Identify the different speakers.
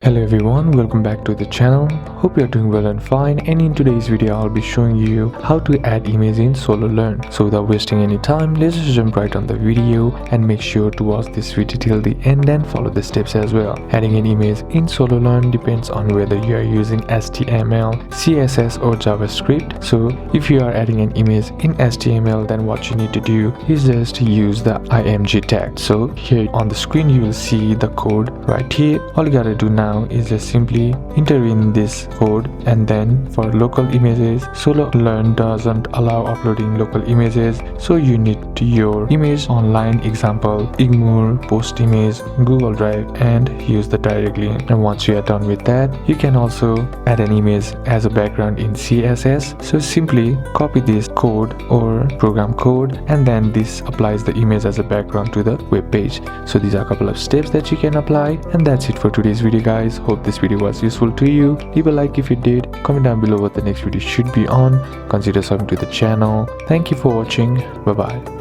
Speaker 1: Hello everyone, welcome back to the channel. Hope you're doing well and fine, and in today's video I'll be showing you how to add image in Sololearn. So without wasting any time, let's just jump right on the video and make sure to watch this video till the end and follow the steps as well. Adding an image in Sololearn depends on whether you are using HTML, CSS or JavaScript. So if you are adding an image in HTML, then what you need to do is just use the img tag. So here on the screen you will see the code right here. All you gotta do now is just simply enter in this code, and then for local images, Sololearn doesn't allow uploading local images, so you need your image online, example ignore post image Google Drive, and use the directly. And once you are done with that, you can also add an image as a background in CSS. So simply copy this code or program code, and then this applies the image as a background to the web page. So these are a couple of steps that you can apply, and that's it for today's video guys. Hope this video was useful to you. Leave a like if you did, comment down below what the next video should be on, consider subscribing to the channel. Thank you for watching. Bye bye.